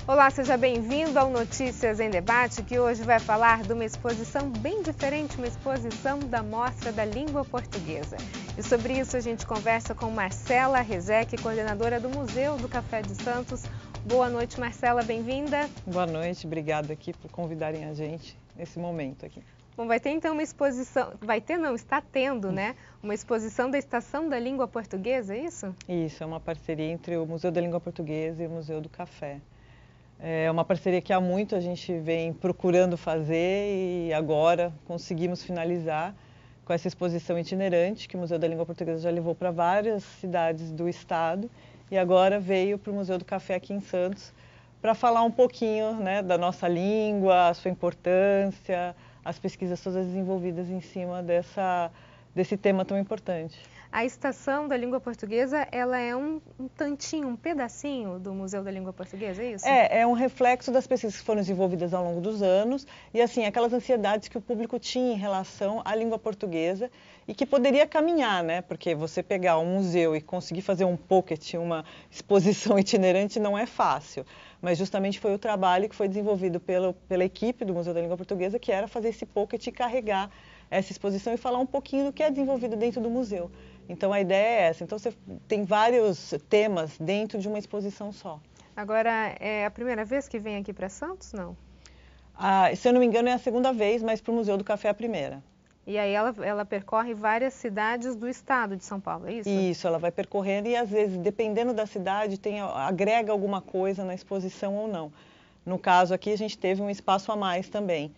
Olá, seja bem-vindo ao Notícias em Debate, que hoje vai falar de uma exposição bem diferente, uma exposição da Mostra da Língua Portuguesa. E sobre isso a gente conversa com Marcela Rezec, coordenadora do Museu do Café de Santos. Boa noite, Marcela, bem-vinda. Boa noite, obrigada aqui por convidarem a gente nesse momento aqui. Bom, vai ter então uma exposição, está tendo, né? Uma exposição da Estação da Língua Portuguesa, é isso? Isso, é uma parceria entre o Museu da Língua Portuguesa e o Museu do Café. É uma parceria que há muito a gente vem procurando fazer e agora conseguimos finalizar com essa exposição itinerante que o Museu da Língua Portuguesa já levou para várias cidades do estado e agora veio para o Museu do Café aqui em Santos para falar um pouquinho, né, da nossa língua, a sua importância, as pesquisas todas desenvolvidas em cima desse tema tão importante. A Estação da Língua Portuguesa, ela é um tantinho, um pedacinho do Museu da Língua Portuguesa, é isso? É um reflexo das pesquisas que foram desenvolvidas ao longo dos anos e, assim, aquelas ansiedades que o público tinha em relação à língua portuguesa e que poderia caminhar, né? Porque você pegar um museu e conseguir fazer um pocket, uma exposição itinerante, não é fácil. Mas justamente foi o trabalho que foi desenvolvido pela equipe do Museu da Língua Portuguesa, que era fazer esse pocket e carregar essa exposição e falar um pouquinho do que é desenvolvido dentro do museu. Então a ideia é essa. Então você tem vários temas dentro de uma exposição só. Agora, é a primeira vez que vem aqui para Santos, não? Se eu não me engano é a segunda vez, mas para o Museu do Café é a primeira. E aí ela percorre várias cidades do estado de São Paulo, é isso? Isso, ela vai percorrendo e às vezes, dependendo da cidade, agrega alguma coisa na exposição ou não. No caso aqui a gente teve um espaço a mais também.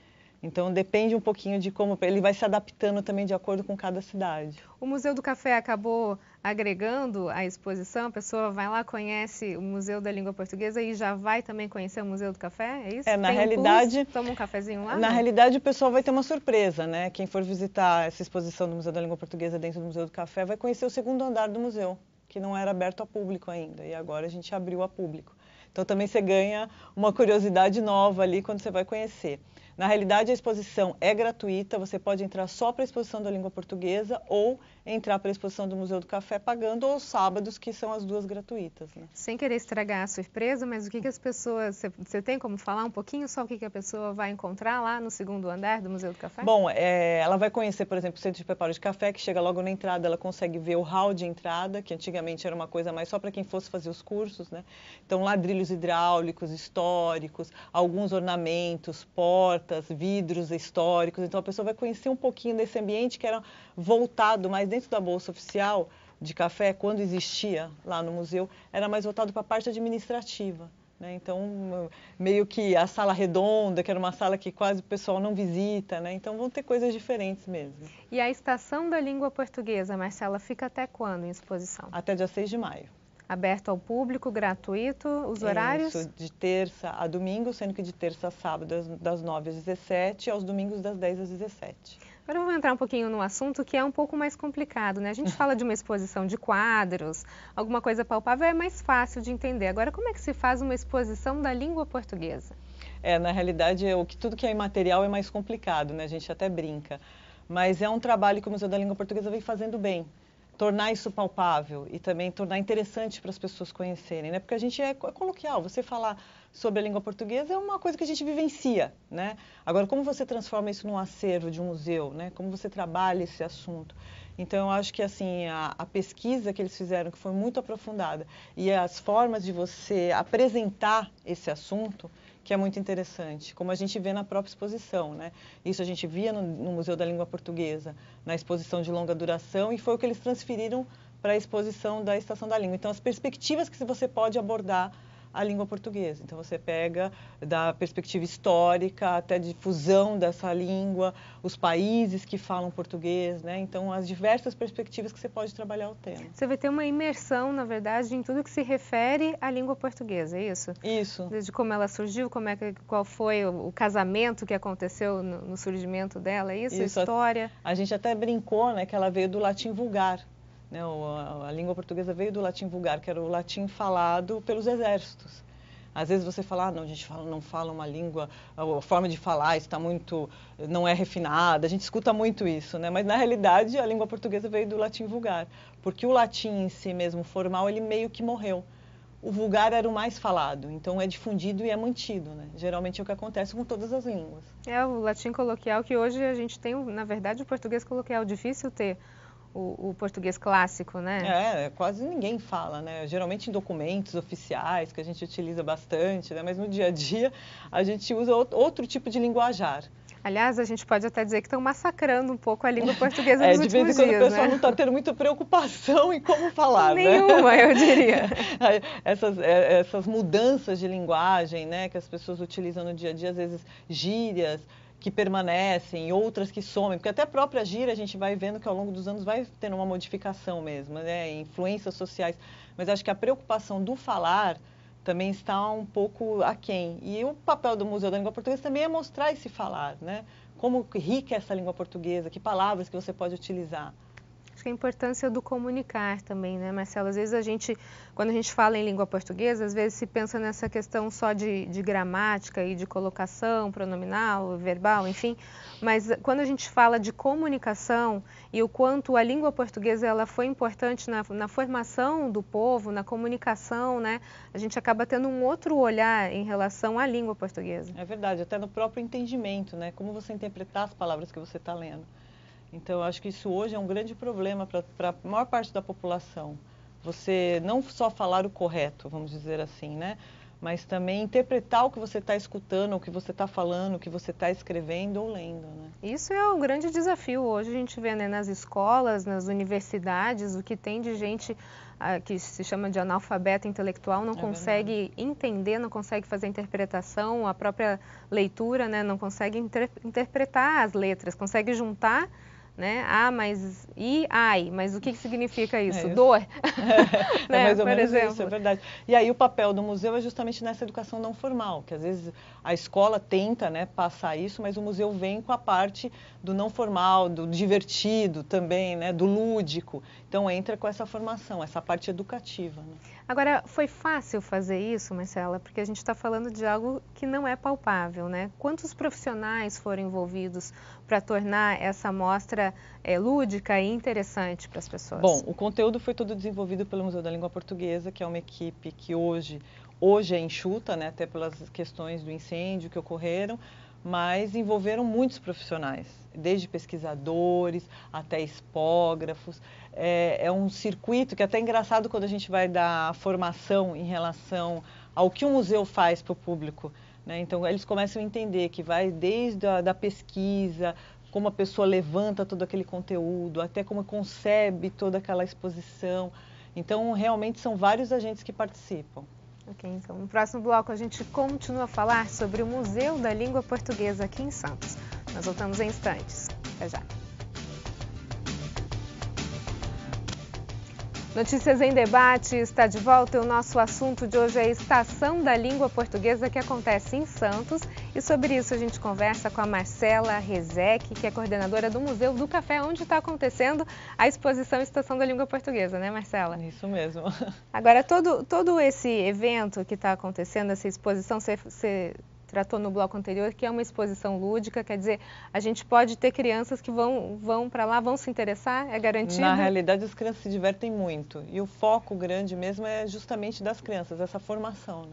Então depende um pouquinho de como ele vai se adaptando também de acordo com cada cidade. O Museu do Café acabou agregando a exposição, a pessoa vai lá, conhece o Museu da Língua Portuguesa e já vai também conhecer o Museu do Café, é isso? Na realidade, toma um cafezinho lá? Na realidade o pessoal vai ter uma surpresa, né? Quem for visitar essa exposição do Museu da Língua Portuguesa dentro do Museu do Café vai conhecer o segundo andar do museu, que não era aberto ao público ainda, e agora a gente abriu a público. Então também você ganha uma curiosidade nova ali quando você vai conhecer. Na realidade, a exposição é gratuita, você pode entrar só para a exposição da língua portuguesa ou entrar para a exposição do Museu do Café pagando aos sábados, que são as duas gratuitas. Né? Sem querer estragar a surpresa, mas o que as pessoas... Você tem como falar um pouquinho só o que a pessoa vai encontrar lá no segundo andar do Museu do Café? Bom, ela vai conhecer, por exemplo, o Centro de Preparo de Café, que chega logo na entrada, ela consegue ver o hall de entrada, que antigamente era uma coisa mais só para quem fosse fazer os cursos, né? Então, ladrilhos hidráulicos, históricos, alguns ornamentos, portas, vidros históricos. Então, a pessoa vai conhecer um pouquinho desse ambiente que era voltado mais dentro da Bolsa Oficial de Café, quando existia lá no museu, era mais voltado para a parte administrativa. Né? Então, meio que a sala redonda, que era uma sala que quase o pessoal não visita, né? Então vão ter coisas diferentes mesmo. E a Estação da Língua Portuguesa, Marcela, fica até quando em exposição? Até dia 6 de maio. Aberto ao público, gratuito, os horários? Isso, de terça a domingo, sendo que de terça a sábado das 9 às 17 e aos domingos das 10 às 17. Agora vamos entrar um pouquinho no assunto que é um pouco mais complicado, né? A gente fala de uma exposição de quadros, alguma coisa palpável, é mais fácil de entender. Agora, como é que se faz uma exposição da língua portuguesa? Na realidade, tudo que é imaterial é mais complicado, né? A gente até brinca. Mas é um trabalho que o Museu da Língua Portuguesa vem fazendo bem. Tornar isso palpável e também tornar interessante para as pessoas conhecerem, né? Porque a gente é coloquial, você falar sobre a língua portuguesa é uma coisa que a gente vivencia, né? Agora, como você transforma isso num acervo de um museu, né? Como você trabalha esse assunto? Então, eu acho que assim, a pesquisa que eles fizeram, que foi muito aprofundada, e as formas de você apresentar esse assunto, que é muito interessante, como a gente vê na própria exposição, né? Isso a gente via no Museu da Língua Portuguesa, na exposição de longa duração, e foi o que eles transferiram para a exposição da Estação da Língua. Então, as perspectivas que você pode abordar a língua portuguesa. Então, você pega da perspectiva histórica até a difusão dessa língua, os países que falam português, né? Então, as diversas perspectivas que você pode trabalhar o tema. Você vai ter uma imersão, na verdade, em tudo que se refere à língua portuguesa, é isso? Isso. Desde como ela surgiu, qual foi o casamento que aconteceu no surgimento dela, é isso? A história? A gente até brincou, né, que ela veio do latim vulgar. Né, a língua portuguesa veio do latim vulgar, que era o latim falado pelos exércitos. Às vezes você fala, não, a gente não fala uma língua, a forma de falar está muito, não é refinada, a gente escuta muito isso, né? Mas na realidade a língua portuguesa veio do latim vulgar, porque o latim em si mesmo formal, ele meio que morreu. o vulgar era o mais falado, então é difundido e é mantido, né? Geralmente é o que acontece com todas as línguas. É o latim coloquial, que hoje a gente tem, na verdade, o português coloquial. Difícil ter o português clássico, né? Quase ninguém fala, né? Geralmente em documentos oficiais, que a gente utiliza bastante, né? Mas no dia a dia a gente usa outro tipo de linguajar. Aliás, a gente pode até dizer que estão massacrando um pouco a língua portuguesa nos últimos dias, de vez em quando o pessoal né? não está tendo muita preocupação em como falar, Nenhuma, eu diria. Essas mudanças de linguagem, né, que as pessoas utilizam no dia a dia, às vezes gírias que permanecem, outras que somem, porque até a própria gíria a gente vai vendo que ao longo dos anos vai tendo uma modificação mesmo, né, influências sociais. Mas acho que a preocupação do falar também está um pouco aquém. E o papel do Museu da Língua Portuguesa também é mostrar esse falar, né? Como rica é essa língua portuguesa, que palavras que você pode utilizar. Acho que a importância do comunicar também, né, Marcelo? Às vezes quando a gente fala em língua portuguesa, às vezes se pensa nessa questão só de gramática e de colocação pronominal, verbal, enfim. Mas quando a gente fala de comunicação e o quanto a língua portuguesa ela foi importante na formação do povo, na comunicação, né, a gente acaba tendo um outro olhar em relação à língua portuguesa. É verdade, até no próprio entendimento, né? Como você interpretar as palavras que você está lendo. Então, eu acho que isso hoje é um grande problema para a maior parte da população. Você não só falar o correto, vamos dizer assim, né? Mas também interpretar o que você está escutando, o que você está falando, o que você está escrevendo ou lendo, né? Isso é um grande desafio. Hoje a gente vê, né, nas escolas, nas universidades, o que tem de gente que se chama de analfabeto intelectual, não consegue entender, não consegue fazer interpretação, a própria leitura, né, não consegue interpretar as letras, consegue juntar, né? Mas o que significa isso? Dor. É mais ou menos isso, é verdade. E aí o papel do museu é justamente nessa educação não formal, que às vezes a escola tenta, né, passar isso, mas o museu vem com a parte do não formal, do divertido também, né, do lúdico. Então entra com essa formação, essa parte educativa, né? Agora, foi fácil fazer isso, Marcela? Porque a gente está falando de algo que não é palpável, né? Quantos profissionais foram envolvidos para tornar essa mostra lúdica e interessante para as pessoas? Bom, o conteúdo foi todo desenvolvido pelo Museu da Língua Portuguesa, que é uma equipe que hoje é enxuta, né? Até pelas questões do incêndio que ocorreram, mas envolveram muitos profissionais, desde pesquisadores até expógrafos. É um circuito que é até engraçado quando a gente vai dar formação em relação ao que o museu faz para o público, né? Então, eles começam a entender que vai desde a pesquisa, como a pessoa levanta todo aquele conteúdo, até como concebe toda aquela exposição. Então, realmente são vários agentes que participam. Ok, então no próximo bloco a gente continua a falar sobre o Museu da Língua Portuguesa aqui em Santos. Nós voltamos em instantes. Até já. Notícias em Debate está de volta e o nosso assunto de hoje é a Estação da Língua Portuguesa que acontece em Santos. E sobre isso a gente conversa com a Marcela Rezec, que é coordenadora do Museu do Café, onde está acontecendo a exposição Estação da Língua Portuguesa, né, Marcela? Isso mesmo. Agora, todo esse evento que está acontecendo, essa exposição, você tratou no bloco anterior, que é uma exposição lúdica, quer dizer, a gente pode ter crianças que vão para lá, vão se interessar, é garantido? Na realidade, as crianças se divertem muito e o foco grande mesmo é justamente das crianças, essa formação, né?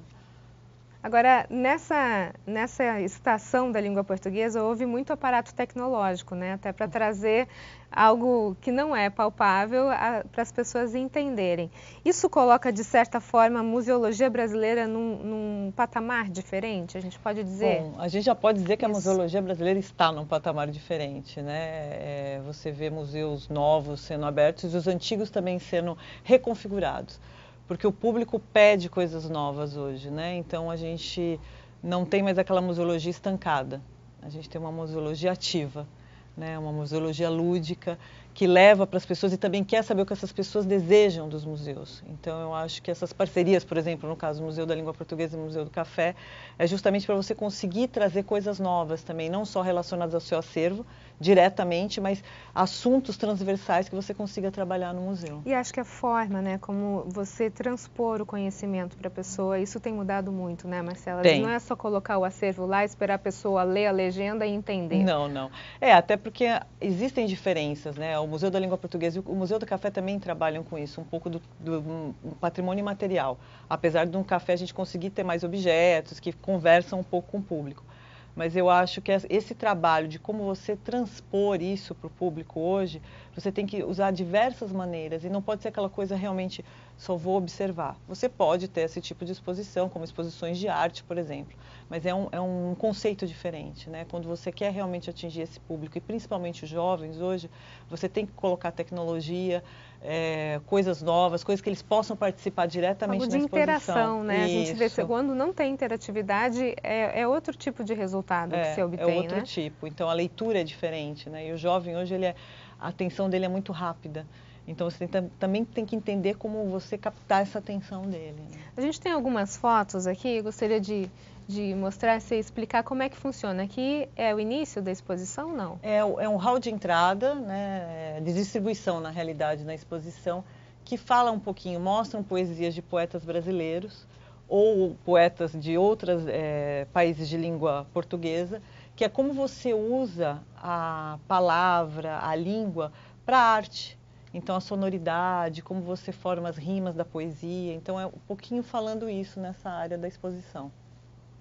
Agora, nessa estação da língua portuguesa, houve muito aparato tecnológico, né? Até para trazer algo que não é palpável para as pessoas entenderem. Isso coloca, de certa forma, a museologia brasileira num patamar diferente, a gente pode dizer? Bom, a gente já pode dizer que a museologia brasileira está num patamar diferente, né? Você vê museus novos sendo abertos e os antigos também sendo reconfigurados. Porque o público pede coisas novas hoje, né? Então a gente não tem mais aquela museologia estancada. A gente tem uma museologia ativa, né? Uma museologia lúdica que leva para as pessoas e também quer saber o que essas pessoas desejam dos museus. Então eu acho que essas parcerias, por exemplo, no caso do Museu da Língua Portuguesa e do Museu do Café, é justamente para você conseguir trazer coisas novas também, não só relacionadas ao seu acervo diretamente, mas assuntos transversais que você consiga trabalhar no museu. E acho que a forma, né, como você transpor o conhecimento para a pessoa, isso tem mudado muito, né, Marcela? Tem. Não é só colocar o acervo lá, esperar a pessoa ler a legenda e entender. Não, não. Até porque existem diferenças, né? o Museu da Língua Portuguesa e o Museu do Café também trabalham com isso, um pouco do patrimônio imaterial. Apesar de um café a gente conseguir ter mais objetos que conversam um pouco com o público. Mas eu acho que esse trabalho de como você transpor isso para o público hoje, você tem que usar diversas maneiras e não pode ser aquela coisa realmente só vou observar. Você pode ter esse tipo de exposição, como exposições de arte, por exemplo, mas é um conceito diferente, né? Quando você quer realmente atingir esse público, e principalmente os jovens hoje, você tem que colocar tecnologia, coisas novas, coisas que eles possam participar diretamente na exposição. Interação, né? Isso. A gente vê que quando não tem interatividade, é outro tipo de resultado que se obtém, é outro né? tipo. Então, a leitura é diferente, né? E o jovem hoje, a atenção dele é muito rápida. Então, você também tem que entender como você captar essa atenção dele. Né? A gente tem algumas fotos aqui, eu gostaria de mostrar, você explicar como é que funciona. Aqui é o início da exposição, não? É um hall de entrada, né, de distribuição, na realidade, na exposição, que fala um pouquinho, mostram poesias de poetas brasileiros ou poetas de outros países de língua portuguesa, que é como você usa a palavra, a língua, para a arte. Então, a sonoridade, como você forma as rimas da poesia. Então, é um pouquinho falando isso nessa área da exposição.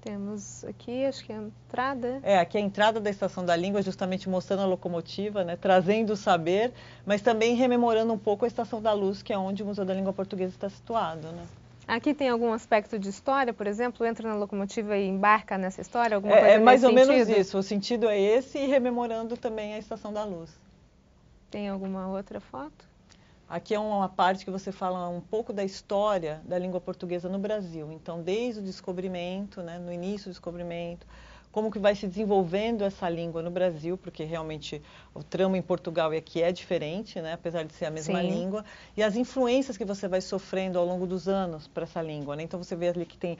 Temos aqui, acho que é a entrada. Aqui é a entrada da Estação da Língua, justamente mostrando a locomotiva, né, trazendo o saber, mas também rememorando um pouco a Estação da Luz, que é onde o Museu da Língua Portuguesa está situado. Né? Aqui tem algum aspecto de história, por exemplo, entra na locomotiva e embarca nessa história? Alguma coisa nesse mais ou sentido? menos isso, o sentido é esse e rememorando também a Estação da Luz. Tem alguma outra foto? Aqui é uma parte que você fala um pouco da história da língua portuguesa no Brasil. Então, desde o descobrimento, né, no início do descobrimento, como que vai se desenvolvendo essa língua no Brasil, porque realmente o tramo em Portugal e aqui é diferente, né, apesar de ser a mesma língua, e as influências que você vai sofrendo ao longo dos anos para essa língua. Né? Então, você vê ali que tem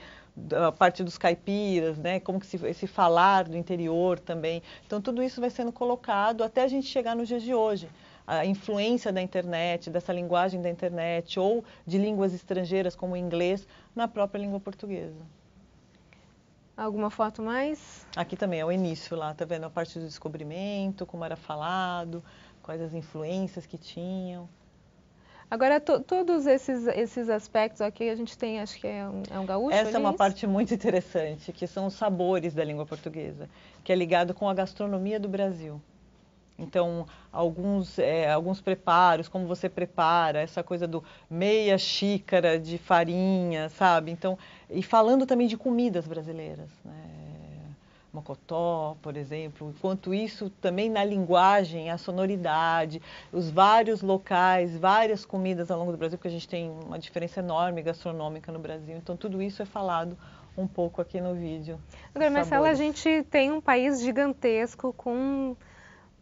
a parte dos caipiras, né, como que esse falar do interior também. Então, tudo isso vai sendo colocado até a gente chegar nos dias de hoje. A influência da internet, dessa linguagem da internet ou de línguas estrangeiras como o inglês na própria língua portuguesa. Alguma foto mais? Aqui também é o início lá, tá vendo a parte do descobrimento, como era falado, quais as influências que tinham. Agora, todos esses aspectos aqui a gente tem, acho que é um gaúcho. Essa é uma parte muito interessante, que são os sabores da língua portuguesa, que é ligado com a gastronomia do Brasil. Então, alguns preparos, como você prepara, essa coisa do meia xícara de farinha, sabe? Então, e falando também de comidas brasileiras, né? Mocotó, por exemplo, enquanto isso também na linguagem, a sonoridade, os vários locais, várias comidas ao longo do Brasil, porque a gente tem uma diferença enorme gastronômica no Brasil. Então, tudo isso é falado um pouco aqui no vídeo. Agora, Marcela, a gente tem um país gigantesco com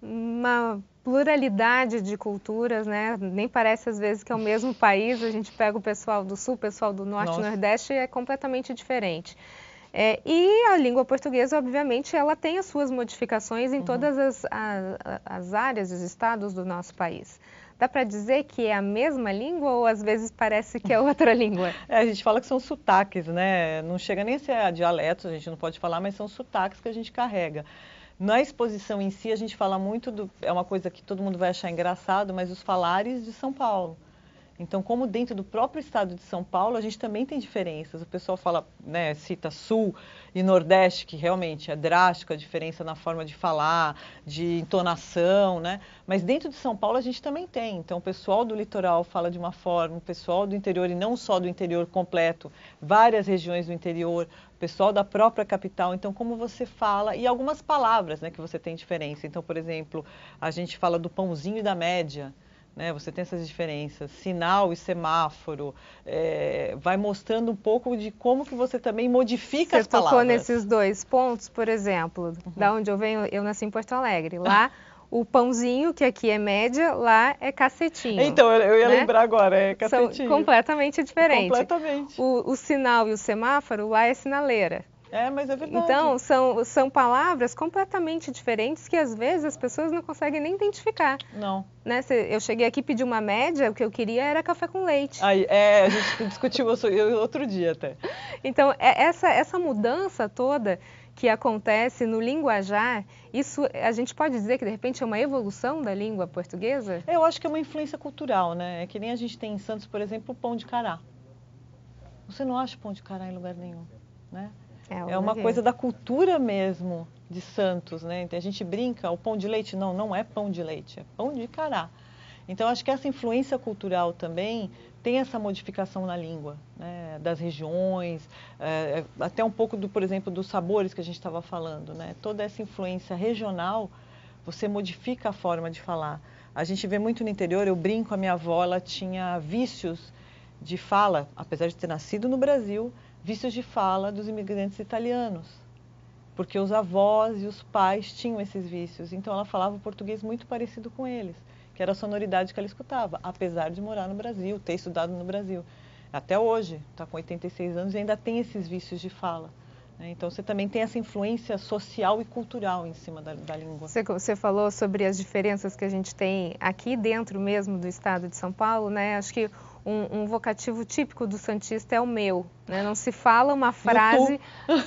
uma pluralidade de culturas, né? Nem parece às vezes que é o mesmo país, a gente pega o pessoal do sul, o pessoal do norte e nordeste e é completamente diferente. E a língua portuguesa, obviamente, ela tem as suas modificações em todas as áreas, os estados do nosso país. Dá para dizer que é a mesma língua ou às vezes parece que é outra língua? A gente fala que são sotaques, né? Não chega nem a ser dialetos, a gente não pode falar, mas são sotaques que a gente carrega. Na exposição em si, a gente fala muito é uma coisa que todo mundo vai achar engraçado, mas os falares de São Paulo. Então, como dentro do próprio estado de São Paulo, a gente também tem diferenças. O pessoal fala, né, cita Sul e Nordeste, que realmente é drástica a diferença na forma de falar, de entonação, né? Mas dentro de São Paulo a gente também tem. Então, o pessoal do litoral fala de uma forma, o pessoal do interior, e não só do interior completo, várias regiões do interior, o pessoal da própria capital. Então, como você fala, e algumas palavras, né, que você tem diferença. Então, por exemplo, a gente fala do pãozinho e da média. Né, você tem essas diferenças, sinal e semáforo, vai mostrando um pouco de como que você também modifica as palavras. Você tocou nesses dois pontos, por exemplo, da onde eu venho, eu nasci em Porto Alegre, lá o pãozinho, que aqui é média, lá é cacetinho. Então, eu ia lembrar agora, é cacetinho. São completamente diferentes. Completamente. O sinal e o semáforo lá é sinaleira. Mas é verdade. Então, são palavras completamente diferentes que às vezes as pessoas não conseguem nem identificar. Não. Né? Eu cheguei aqui e pedi uma média, o que eu queria era café com leite. A gente discutiu outro dia até. Então, essa mudança toda que acontece no linguajar Isso, a gente pode dizer que, de repente, é uma evolução da língua portuguesa? Eu acho que é uma influência cultural, né? É que nem a gente tem em Santos, por exemplo, o pão de cará. Você não acha pão de cará em lugar nenhum, né? É uma coisa da cultura mesmo de Santos, né? A gente brinca, o pão de leite, não é pão de leite, é pão de cará. Então, acho que essa influência cultural também tem essa modificação na língua, né? Das regiões, até um pouco, por exemplo, dos sabores que a gente estava falando, né? Toda essa influência regional, você modifica a forma de falar. A gente vê muito no interior, eu brinco, a minha avó, ela tinha vícios de fala, apesar de ter nascido no Brasil, vícios de fala dos imigrantes italianos, porque os avós e os pais tinham esses vícios, então ela falava o português muito parecido com eles, que era a sonoridade que ela escutava, apesar de morar no Brasil, ter estudado no Brasil. Até hoje, está com 86 anos e ainda tem esses vícios de fala. Então, você também tem essa influência social e cultural em cima da língua. Você falou sobre as diferenças que a gente tem aqui dentro mesmo do estado de São Paulo, né? Acho que um vocativo típico do santista é o meu, né? Não se fala uma frase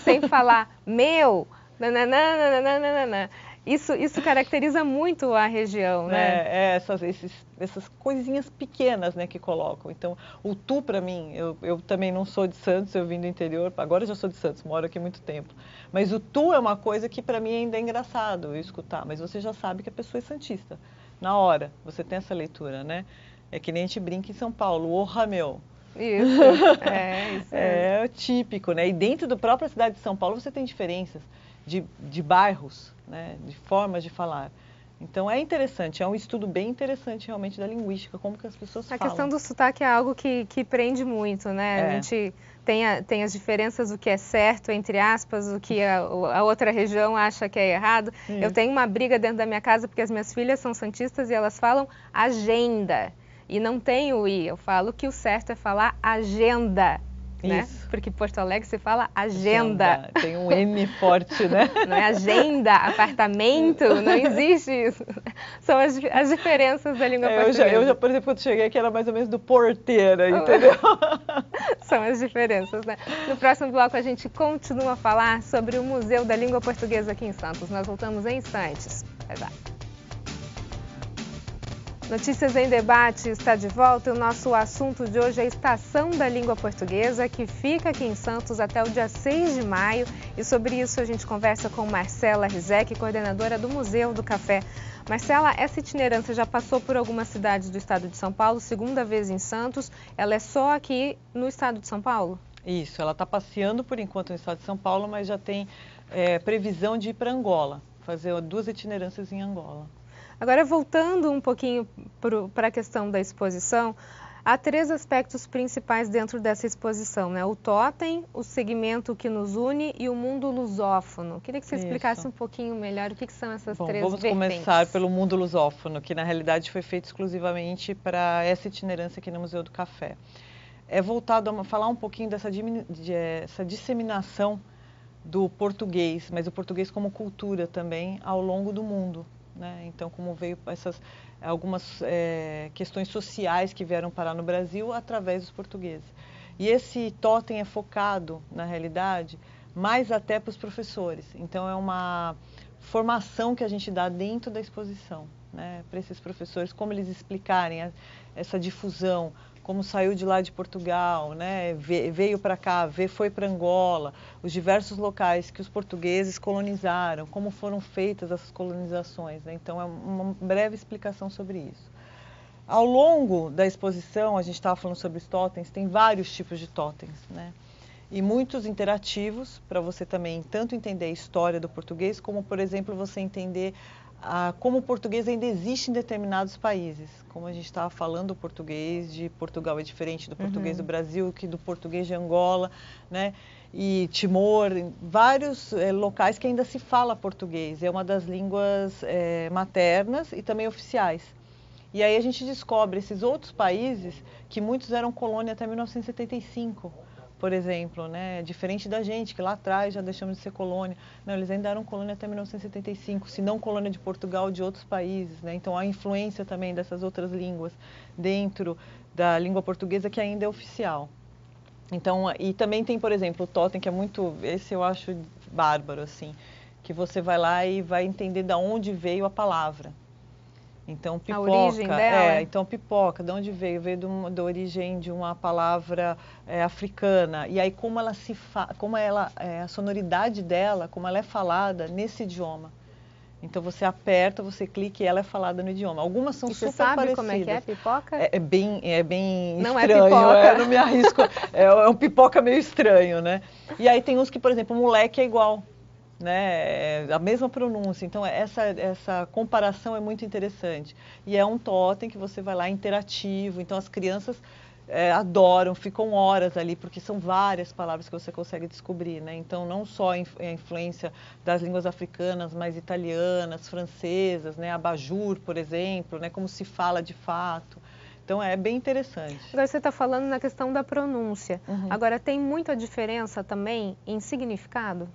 sem falar meu, nananana. Isso caracteriza muito a região, né? Essas coisinhas pequenas, né, que colocam. Então, o tu, para mim, eu também não sou de Santos, eu vim do interior, agora eu já sou de Santos, moro aqui há muito tempo. Mas o tu é uma coisa que para mim ainda é engraçado eu escutar, mas você já sabe que a pessoa é santista. Na hora, você tem essa leitura, né? É que nem a gente brinca em São Paulo, orra meu. Isso é típico, né? E dentro da própria cidade de São Paulo você tem diferenças de bairros, né? De formas de falar. Então é interessante, é um estudo bem interessante realmente da linguística, como que as pessoas falam. A questão do sotaque é algo que prende muito, né? A gente tem as diferenças, o que é certo, entre aspas, o que a outra região acha que é errado. Isso. Eu tenho uma briga dentro da minha casa porque as minhas filhas são santistas e elas falam agenda. E não tem o I, eu falo que o certo é falar agenda, né? Porque em Porto Alegre se fala agenda. Tem um M forte, né? Não é agenda, apartamento, não existe isso. São as diferenças da língua portuguesa. Eu já, por exemplo, quando cheguei aqui era mais ou menos do porteira, entendeu? São as diferenças, né? No próximo bloco a gente continua a falar sobre o Museu da Língua Portuguesa aqui em Santos. Nós voltamos em instantes. Até já. Notícias em Debate está de volta e o nosso assunto de hoje é a Estação da Língua Portuguesa, que fica aqui em Santos até o dia 6 de maio. E sobre isso a gente conversa com Marcela Rizek, coordenadora do Museu do Café. Marcela, essa itinerância já passou por algumas cidades do estado de São Paulo, segunda vez em Santos. Ela é só aqui no estado de São Paulo? Isso, ela está passeando por enquanto no estado de São Paulo, mas já tem previsão de ir para Angola, fazer 2 itinerâncias em Angola. Agora, voltando um pouquinho para a questão da exposição, há 3 aspectos principais dentro dessa exposição, né? O totem, o segmento que nos une e o mundo lusófono. Queria que você explicasse um pouquinho melhor o que são essas 3 vertentes. Vamos começar pelo mundo lusófono, que na realidade foi feito exclusivamente para essa itinerância aqui no Museu do Café. É voltado a falar um pouquinho dessa disseminação do português, mas o português como cultura também ao longo do mundo. Né? Então, como veio algumas questões sociais que vieram parar no Brasil através dos portugueses. E esse totem é focado, na realidade, mais até para os professores. Então, é uma formação que a gente dá dentro da exposição, né? Para esses professores, como eles explicarem essa difusão, como saiu de lá de Portugal, né? Veio para cá, foi para Angola, os diversos locais que os portugueses colonizaram, como foram feitas essas colonizações, né? Então, é uma breve explicação sobre isso. Ao longo da exposição, a gente estava falando sobre os totens, tem vários tipos de totens, né? E muitos interativos, para você também tanto entender a história do português, como, por exemplo, você entender como o português ainda existe em determinados países. Como a gente estava falando, o português de Portugal é diferente do português do Brasil, que do português de Angola, né? E Timor, vários locais que ainda se fala português. É uma das línguas maternas e também oficiais. E aí a gente descobre esses outros países que muitos eram colônia até 1975. Por exemplo, né? Diferente da gente, que lá atrás já deixamos de ser colônia. Não, eles ainda eram colônia até 1975, se não colônia de Portugal, de outros países, né? Então, a influência também dessas outras línguas dentro da língua portuguesa, que ainda é oficial. Então, e também tem, por exemplo, o totem, que é muito... Esse eu acho bárbaro, assim. que você vai lá e vai entender de onde veio a palavra. Então, pipoca, a origem dela. Então pipoca, de onde veio? Veio da origem de uma palavra africana. E aí como ela a sonoridade dela, como ela é falada nesse idioma. Então você aperta, você clica e ela é falada no idioma. Algumas são super parecidas. Você sabe como é que é pipoca? É bem não estranho. É pipoca. Eu não me arrisco. É um pipoca meio estranho, né? E aí tem uns que, por exemplo, moleque é igual. Né? A mesma pronúncia. Então essa comparação é muito interessante. E é um totem que você vai lá interativo. Então as crianças adoram, ficam horas ali, porque são várias palavras que você consegue descobrir, né? Então não só a influência das línguas africanas, mas italianas, francesas, né? Abajur, por exemplo, né? Como se fala de fato. Então é bem interessante. Agora você está falando na questão da pronúncia. Agora tem muita diferença também em significado?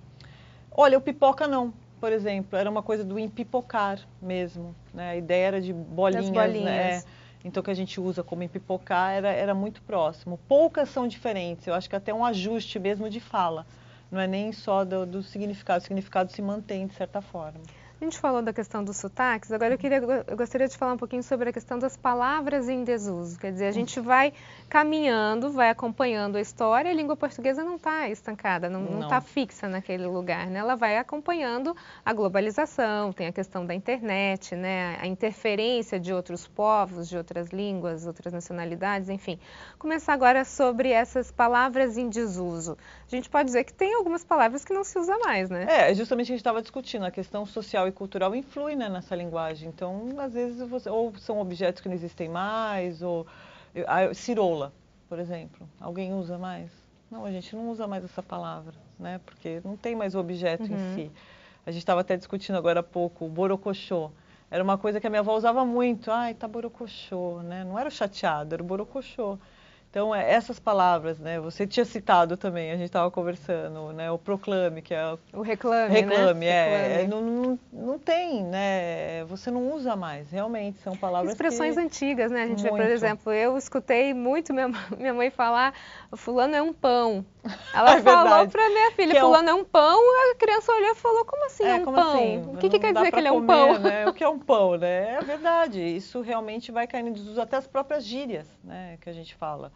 Olha, o pipoca não, por exemplo, era uma coisa do empipocar mesmo, né? A ideia era de bolinhas, né? Então, o que a gente usa como empipocar era muito próximo. Poucas são diferentes, eu acho que até um ajuste mesmo de fala, não é nem só do significado, o significado se mantém de certa forma. A gente falou da questão dos sotaques, agora eu gostaria de falar um pouquinho sobre a questão das palavras em desuso. Quer dizer, a gente vai caminhando, vai acompanhando a história, a língua portuguesa não está estancada, não está fixa naquele lugar, né? Ela vai acompanhando a globalização, tem a questão da internet, né? A interferência de outros povos, de outras línguas, outras nacionalidades, enfim. Começar agora sobre essas palavras em desuso. A gente pode dizer que tem algumas palavras que não se usa mais, né? Justamente a gente estava discutindo, a questão social e cultural influi, né, nessa linguagem. Então, às vezes, ou são objetos que não existem mais, ou a cirola, por exemplo. Alguém usa mais? Não, a gente não usa mais essa palavra, né? Porque não tem mais o objeto em si. A gente estava até discutindo agora há pouco, o borocochô. Era uma coisa que a minha avó usava muito. Ai, tá borocochô, né? Não era o chateado, era o borocochô. Então, essas palavras, né? Você tinha citado também, a gente estava conversando, né? O proclame, que é o reclame, reclame, né? Não tem, né? Você não usa mais, realmente, são palavras expressões antigas, né? A gente vê, por Muito. exemplo, eu escutei muito minha mãe falar, fulano é um pão. Ela falou para minha filha, fulano é um pão, a criança olhou e falou, como assim é um como pão? Assim? O que quer dizer que ele é um comer, pão? Né? O que é um pão, né? É verdade, isso realmente vai caindo em desuso, até as próprias gírias, né? Que a gente fala.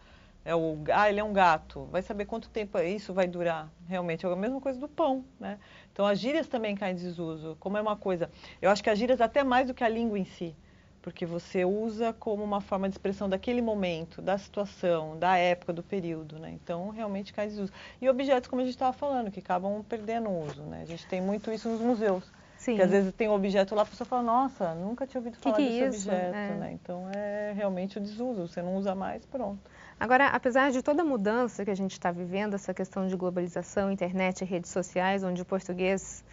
Ele é um gato, vai saber quanto tempo isso vai durar, realmente, é a mesma coisa do pão, né? Então as gírias também caem em desuso, como é uma coisa, eu acho que as gírias até mais do que a língua em si, porque você usa como uma forma de expressão daquele momento, da situação, da época, do período, né? Então realmente cai em desuso. E objetos, como a gente estava falando, que acabam perdendo o uso, né? A gente tem muito isso nos museus. Sim. Que às vezes tem um objeto lá, a pessoa fala, nossa, nunca tinha ouvido falar desse objeto, né? Então é realmente o desuso, você não usa mais, pronto. Agora, apesar de toda a mudança que a gente está vivendo, essa questão de globalização, internet e redes sociais, onde o português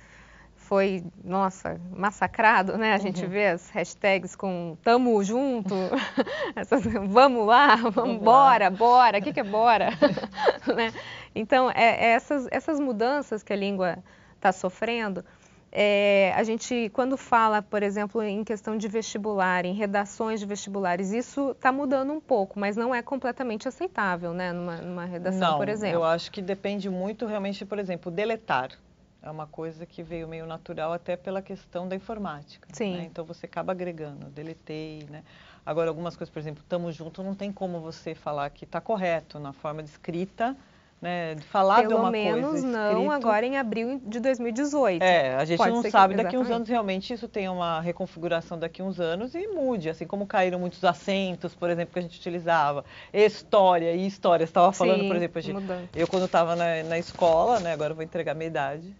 foi, nossa, massacrado, né? A gente vê as hashtags com tamo junto, vamos lá, vamos bora, bora, o que é bora? Né? Então, essas mudanças que a língua está sofrendo, a gente, quando fala, por exemplo, em questão de vestibular, em redações de vestibulares, isso está mudando um pouco, mas não é completamente aceitável, né, numa redação, por exemplo. Eu acho que depende muito, realmente, por exemplo, deletar. É uma coisa que veio meio natural até pela questão da informática. Sim. Né? Então, você acaba agregando, deletei, né? Agora, algumas coisas, por exemplo, tamo junto, não tem como você falar que está correto na forma de escrita, né, de falar de uma coisa Pelo menos não agora em abril de 2018. A gente não sabe daqui uns anos realmente isso tem uma reconfiguração daqui uns anos e mude, assim como caíram muitos acentos, por exemplo, que a gente utilizava. História e história, você estava falando, por exemplo, eu quando estava na escola, né, agora eu vou entregar a minha idade,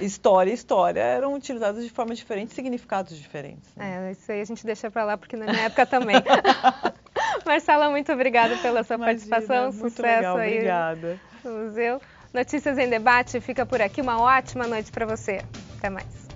história e história eram utilizadas de forma diferente, significados diferentes. Né? Isso aí a gente deixa para lá, porque na minha época também. Marcela, muito obrigada pela sua participação. Sucesso legal, aí obrigada. no museu. Notícias em Debate fica por aqui. Uma ótima noite para você. Até mais.